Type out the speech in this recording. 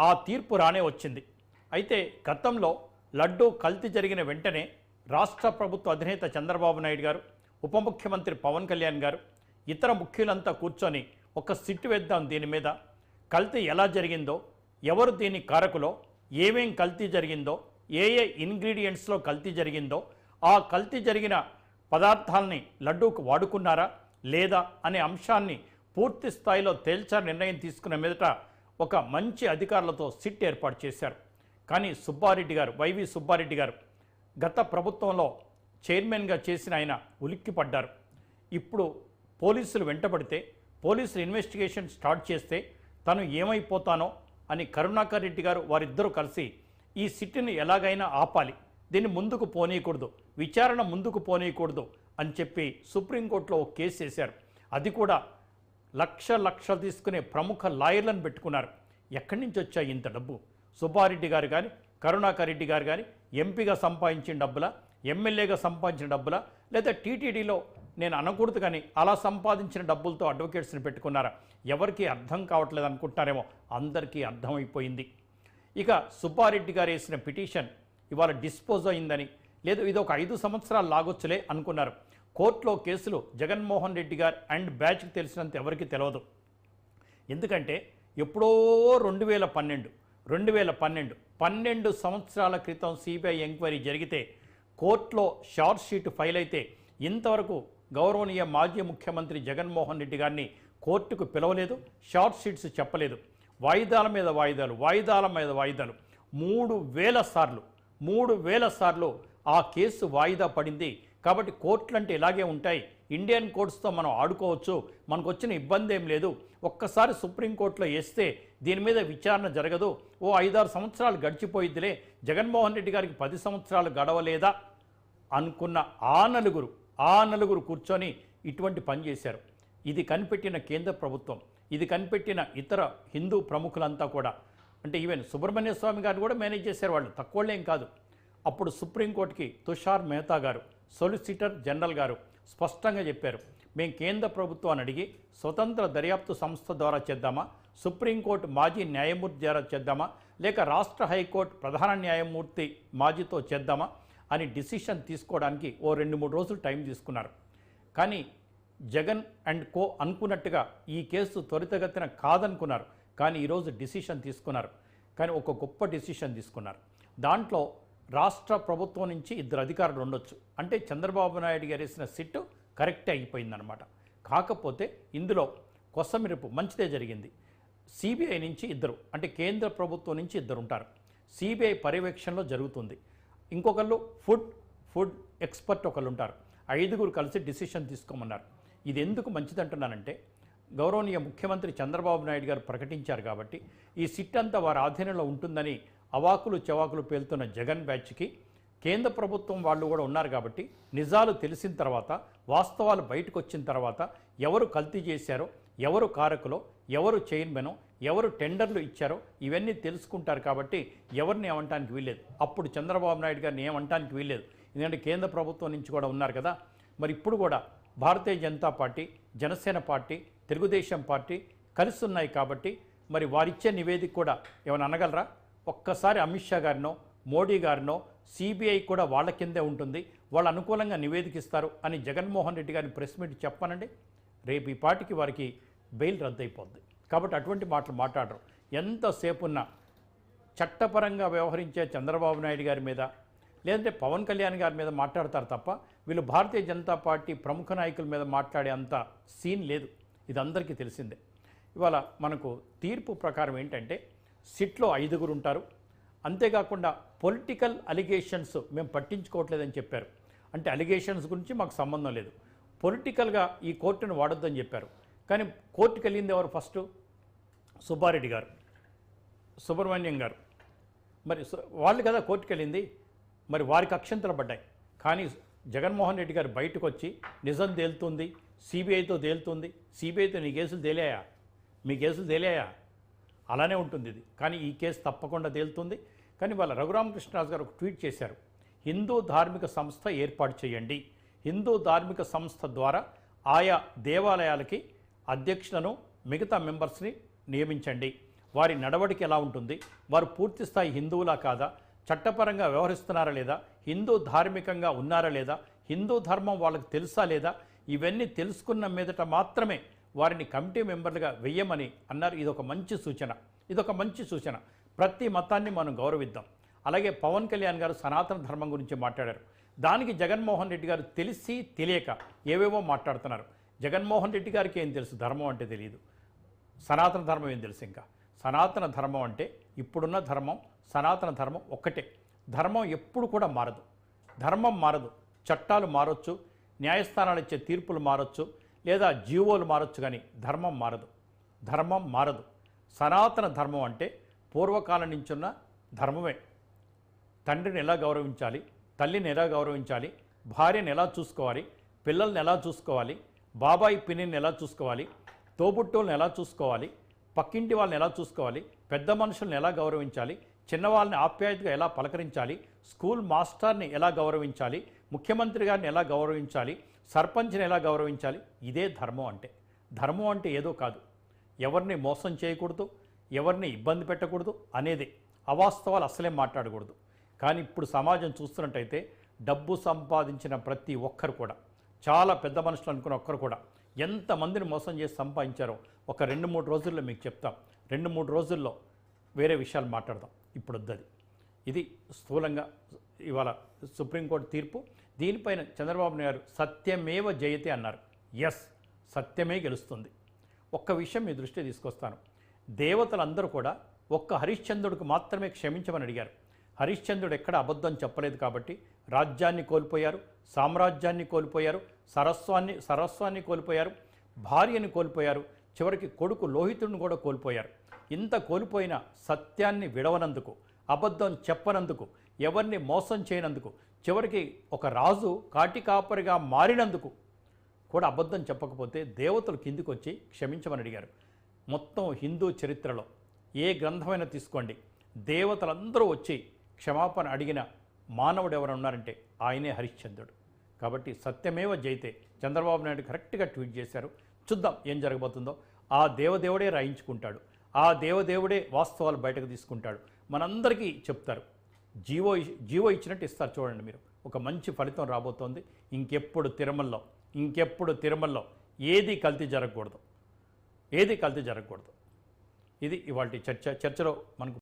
ఆ తీర్పు రానే వచ్చింది. అయితే గతంలో లడ్డూ కల్తీ జరిగిన వెంటనే రాష్ట్ర ప్రభుత్వ అధినేత చంద్రబాబు నాయుడు గారు, ఉప ముఖ్యమంత్రి పవన్ కళ్యాణ్ గారు, ఇతర ముఖ్యులంతా కూర్చొని ఒక సిట్ వేద్దాం, దీని మీద కల్తీ ఎలా జరిగిందో, ఎవరు దీని కారకులో, ఏమేం కల్తీ జరిగిందో, ఏ ఏ ఇంగ్రీడియంట్స్లో కల్తీ జరిగిందో, ఆ కల్తీ జరిగిన పదార్థాలని లడ్డూకు వాడుకున్నారా లేదా అనే అంశాన్ని పూర్తి స్థాయిలో తేల్చాలని నిర్ణయం తీసుకున్న మీదట ఒక మంచి అధికారులతో సిట్ ఏర్పాటు చేశారు. కానీ సుబ్బారెడ్డి గారు, వైవి సుబ్బారెడ్డి గారు గత ప్రభుత్వంలో చైర్మన్గా చేసిన ఆయన ఉలిక్కిపడ్డారు. ఇప్పుడు పోలీసులు వెంటబడితే, పోలీసులు ఇన్వెస్టిగేషన్ స్టార్ట్ చేస్తే తను ఏమైపోతానో అని కరుణాకర్ రెడ్డి గారు వారిద్దరూ కలిసి ఈ సిట్ని ఎలాగైనా ఆపాలి, దీన్ని ముందుకు పోనీయకూడదు, విచారణ ముందుకు పోనీయకూడదు అని చెప్పి సుప్రీంకోర్టులో ఒక కేసు వేశారు. అది కూడా లక్షలు తీసుకునే ప్రముఖ లాయర్లను పెట్టుకున్నారు. ఎక్కడి నుంచి వచ్చాయి ఇంత డబ్బు? సుబ్బారెడ్డి గారు కానీ, కరుణాకర్ రెడ్డి గారు కానీ ఎంపీగా సంపాదించిన డబ్బులా, ఎమ్మెల్యేగా సంపాదించిన డబ్బులా, లేదా టీటీడీలో నేను అనకూడదు కానీ అలా సంపాదించిన డబ్బులతో అడ్వకేట్స్ని పెట్టుకున్నారా? ఎవరికి అర్థం కావట్లేదు అనుకుంటున్నారేమో, అందరికీ అర్థమైపోయింది. ఇక సుబ్బారెడ్డి గారు వేసిన పిటిషన్ ఇవాళ డిస్పోజ్ అయిందని, లేదు ఇది ఒక 5 సంవత్సరాలు లాగొచ్చులే అనుకున్నారు. కోర్టులో కేసులు జగన్మోహన్ రెడ్డి గారు అండ్ బ్యాచ్కి తెలిసినంత ఎవరికి తెలియదు. ఎందుకంటే ఎప్పుడో 12 సంవత్సరాల క్రితం సిబిఐ ఎంక్వైరీ జరిగితే, కోర్టులో షార్ట్ షీట్ ఫైల్ అయితే ఇంతవరకు గౌరవనీయ మాజీ ముఖ్యమంత్రి జగన్మోహన్ రెడ్డి గారిని కోర్టుకు పిలవలేదు, షార్ట్ షీట్స్ చెప్పలేదు. వాయిదాల మీద వాయిదాలు, వాయిదాల మీద వాయిదాలు, 3000 సార్లు ఆ కేసు వాయిదా పడింది. కాబట్టి కోర్టులు అంటే ఇలాగే ఉంటాయి, ఇండియన్ కోర్ట్స్తో మనం ఆడుకోవచ్చు, మనకు వచ్చిన ఇబ్బంది ఏం లేదు, ఒక్కసారి సుప్రీంకోర్టులో వేస్తే దీని మీద విచారణ జరగదు, ఓ 5-6 సంవత్సరాలు గడిచిపోయిద్దిలే, జగన్మోహన్ రెడ్డి గారికి 10 సంవత్సరాలు గడవలేదా అనుకున్న ఆ నలుగురు కూర్చొని ఇటువంటి పని చేశారు. ఇది కనిపెట్టిన కేంద్ర ప్రభుత్వం, ఇది కనిపెట్టిన ఇతర హిందూ ప్రముఖులంతా కూడా, అంటే ఈవెన్ సుబ్రహ్మణ్య స్వామి గారు కూడా మేనేజ్ చేశారు, వాళ్ళు తక్కువలేం కాదు. అప్పుడు సుప్రీంకోర్టుకి తుషార్ మెహతా గారు, సొలిసిటర్ జనరల్ గారు స్పష్టంగా చెప్పారు, మేము కేంద్ర ప్రభుత్వాన్ని అడిగి స్వతంత్ర దర్యాప్తు సంస్థ ద్వారా చేద్దామా, సుప్రీంకోర్టు మాజీ న్యాయమూర్తి ద్వారా చేద్దామా, లేక రాష్ట్ర హైకోర్టు ప్రధాన న్యాయమూర్తి మాజీతో చేద్దామా అని డిసిషన్ తీసుకోవడానికి ఓ 2-3 రోజులు టైం తీసుకున్నారు. కానీ జగన్ అండ్ కో అనుకున్నట్టుగా ఈ కేసు త్వరితగతిన కాదనుకున్నారు. కానీ ఈరోజు డిసిషన్ తీసుకున్నారు. కానీ ఒక గొప్ప డిసిషన్ తీసుకున్నారు. దాంట్లో రాష్ట్ర ప్రభుత్వం నుంచి 2 అధికారులు ఉండొచ్చు, అంటే చంద్రబాబు నాయుడు గారు వేసిన సిట్టు కరెక్టే అయిపోయిందనమాట. కాకపోతే ఇందులో కొసమిరుపు మంచిదే జరిగింది. సిబిఐ నుంచి 2, అంటే కేంద్ర ప్రభుత్వం నుంచి 2 ఉంటారు, సిబిఐ పర్యవేక్షణలో జరుగుతుంది. ఇంకొకళ్ళు ఫుడ్ ఎక్స్పర్ట్ ఒకళ్ళు ఉంటారు. 5 కలిసి డిసిషన్ తీసుకోమన్నారు. ఇది ఎందుకు మంచిదంటున్నానంటే, గౌరవనీయ ముఖ్యమంత్రి చంద్రబాబు నాయుడు గారు ప్రకటించారు కాబట్టి ఈ సిట్ అంతా వారి ఆధీనంలో ఉంటుందని అవాకులు చెవాకులు పేలుతున్న జగన్ బ్యాచ్కి కేంద్ర ప్రభుత్వం వాళ్ళు కూడా ఉన్నారు కాబట్టి నిజాలు తెలిసిన తర్వాత, వాస్తవాలు బయటకు వచ్చిన తర్వాత ఎవరు కల్తీ చేశారో, ఎవరు కారకులో, ఎవరు చైర్మనో, ఎవరు టెండర్లు ఇచ్చారో ఇవన్నీ తెలుసుకుంటారు. కాబట్టి ఎవరిని ఏమంటానికి వీల్లేదు. అప్పుడు చంద్రబాబు నాయుడు గారిని ఏమంటానికి వీల్లేదు, ఎందుకంటే కేంద్ర ప్రభుత్వం నుంచి కూడా ఉన్నారు కదా. మరి ఇప్పుడు కూడా Bharatiya Janata party, Janasena party, Telugu Desam party కలిసి ఉన్నాయి కాబట్టి మరి వారిచ్చే నివేదిక కూడా ఏమైనా అనగలరా? ఒక్కసారి అమిత్ షా గారినో, మోడీ గారినో, సిబిఐ కూడా వాళ్ళ కిందే ఉంటుంది, వాళ్ళు అనుకూలంగా నివేదికిస్తారు అని జగన్మోహన్ రెడ్డి గారిని ప్రెస్ మీట్ చెప్పానండి, రేపు ఈ పార్టీకి వారికి బెయిల్ రద్దయిపోద్ది. కాబట్టి అటువంటి మాటలు మాట్లాడరు. ఎంతసేపు ఉన్న చట్టపరంగా వ్యవహరించే చంద్రబాబు నాయుడు గారి మీద, లేదంటే పవన్ కళ్యాణ్ గారి మీద మాట్లాడతారు తప్ప వీళ్ళు భారతీయ జనతా పార్టీ ప్రముఖ నాయకుల మీద మాట్లాడే అంత సీన్ లేదు. ఇది అందరికీ తెలిసిందే. ఇవాళ మనకు తీర్పు ప్రకారం ఏంటంటే, సిట్లో 5 ఉంటారు. అంతేకాకుండా పొలిటికల్ అలిగేషన్స్ మేము పట్టించుకోవట్లేదని చెప్పారు. అంటే అలిగేషన్స్ గురించి మాకు సంబంధం లేదు, పొలిటికల్గా ఈ కోర్టును వాడొద్దని చెప్పారు. కానీ కోర్టుకు వెళ్ళింది ఎవరు? ఫస్ట్ సుబ్బారెడ్డి గారు, సుబ్రహ్మణ్యం గారు, మరి వాళ్ళు కదా కోర్టుకు వెళ్ళింది. మరి వారికి అక్షంతలు పడ్డాయి. కానీ జగన్మోహన్ రెడ్డి గారు బయటకు వచ్చి నిజం తేలుతుంది, సిబిఐతో తేలుతుంది, సిబిఐతో నీ కేసులు తేలాయా, మీ కేసులు తేలాయా, అలానే ఉంటుంది ఇది. కానీ ఈ కేసు తప్పకుండా తేలుతుంది. కానీ వాళ్ళ రఘురామకృష్ణరాజు గారు ఒక ట్వీట్ చేశారు, హిందూ ధార్మిక సంస్థ ఏర్పాటు చేయండి, హిందూ ధార్మిక సంస్థ ద్వారా ఆయా దేవాలయాలకి అధ్యక్షులను, మిగతా మెంబర్స్ని నియమించండి, వారి నడవడిక ఎలా ఉంటుంది, వారు పూర్తి స్థాయి హిందువులా కాదా, చట్టపరంగా వ్యవహరిస్తున్నారా లేదా, హిందూ ధార్మికంగా ఉన్నారా లేదా, హిందూ ధర్మం వాళ్ళకి తెలుసా లేదా, ఇవన్నీ తెలుసుకున్న మీదట మాత్రమే వారిని కమిటీ మెంబర్లుగా వెయ్యమని అన్నారు. ఇదొక మంచి సూచన. ప్రతి మతాన్ని మనం గౌరవిద్దాం. అలాగే పవన్ కళ్యాణ్ గారు సనాతన ధర్మం గురించి మాట్లాడారు. దానికి జగన్మోహన్ రెడ్డి గారు తెలిసి తెలియక ఏవేవో మాట్లాడుతున్నారు. జగన్మోహన్ రెడ్డి గారికి ఏం తెలుసు, ధర్మం అంటే తెలియదు. సనాతన ధర్మం ఏం తెలుసు? ఇంకా సనాతన ధర్మం అంటే ఇప్పుడున్న ధర్మం, సనాతన ధర్మం ఒక్కటే. ధర్మం ఎప్పుడు కూడా మారదు, ధర్మం మారదు. చట్టాలు మారొచ్చు, న్యాయస్థానాలు ఇచ్చే తీర్పులు మారొచ్చు, లేదా జీవోలు మారొచ్చు, కానీ ధర్మం మారదు. సనాతన ధర్మం అంటే పూర్వకాలం నుంచున్న ధర్మమే. తండ్రిని ఎలా గౌరవించాలి, తల్లిని ఎలా గౌరవించాలి, భార్యను ఎలా చూసుకోవాలి, పిల్లల్ని ఎలా చూసుకోవాలి, బాబాయి పిన్నిని ఎలా చూసుకోవాలి, తోబుట్టువులను ఎలా చూసుకోవాలి, పక్కింటి వాళ్ళని ఎలా చూసుకోవాలి, పెద్ద మనుషుల్ని ఎలా గౌరవించాలి, చిన్నవాళ్ళని ఆప్యాయతగా ఎలా పలకరించాలి, స్కూల్ మాస్టర్ని ఎలా గౌరవించాలి, ముఖ్యమంత్రి గారిని ఎలా గౌరవించాలి, సర్పంచ్ని ఎలా గౌరవించాలి. ఇదే ధర్మం అంటే. ధర్మం అంటే ఏదో కాదు, ఎవరిని మోసం చేయకూడదు, ఎవరిని ఇబ్బంది పెట్టకూడదు అనేదే. అవాస్తవాలు అసలే మాట్లాడకూడదు. కానీ ఇప్పుడు సమాజం చూస్తున్నట్టయితే డబ్బు సంపాదించిన ప్రతి ఒక్కరు కూడా, చాలా పెద్ద మనుషులు అనుకున్న ఒక్కరు కూడా ఎంతమందిని మోసం చేసి సంపాదించారో ఒక 2-3 రోజుల్లో మీకు చెప్తాం. 2-3 రోజుల్లో వేరే విషయాలు మాట్లాడదాం. ఇప్పుడు వద్దది. ఇది స్థూలంగా ఇవాళ సుప్రీంకోర్టు తీర్పు. దీనిపైన చంద్రబాబు నాయుడు గారు సత్యమేవ జయతే అన్నారు. ఎస్, సత్యమే గెలుస్తుంది. ఒక్క విషయం మీ దృష్టి తీసుకొస్తాను. దేవతలందరూ కూడా ఒక్క హరిశ్చంద్రుడికి మాత్రమే క్షమించమని అడిగారు. హరిశ్చంద్రుడు ఎక్కడ అబద్ధం చెప్పలేదు కాబట్టి రాజ్యాన్ని కోల్పోయారు, సామ్రాజ్యాన్ని కోల్పోయారు, సర్వస్వాన్ని కోల్పోయారు, భార్యని కోల్పోయారు, చివరికి కొడుకు లోహితుడిని కూడా కోల్పోయారు. ఇంత కోల్పోయిన సత్యాన్ని విడవనందుకు, అబద్ధం చెప్పనందుకు, ఎవరిని మోసం చేయనందుకు, చివరికి ఒక రాజు కాటికాపరిగా మారినందుకు కూడా అబద్ధం చెప్పకపోతే దేవతలు కిందికి వచ్చి క్షమించమని అడిగారు. మొత్తం హిందూ చరిత్రలో ఏ గ్రంథమైనా తీసుకోండి, దేవతలందరూ వచ్చి క్షమాపణ అడిగిన మానవుడు ఎవరు ఉన్నారంటే ఆయనే హరిశ్చంద్రుడు. కాబట్టి సత్యమేవ జైతే చంద్రబాబు నాయుడు కరెక్ట్గా ట్వీట్ చేశారు. చూద్దాం ఏం జరగబోతుందో. ఆ దేవదేవుడే రాయించుకుంటాడు, ఆ దేవదేవుడే వాస్తవాలు బయటకు తీసుకుంటాడు. మనందరికీ చెప్తారు, జీవో ఇచ్చినట్టు ఇస్తారు. చూడండి మీరు, ఒక మంచి ఫలితం రాబోతోంది. ఇంకెప్పుడు తిరుమలలో ఏది కల్తీ జరగకూడదు. ఇది ఇవాల్టి చర్చలో మనకు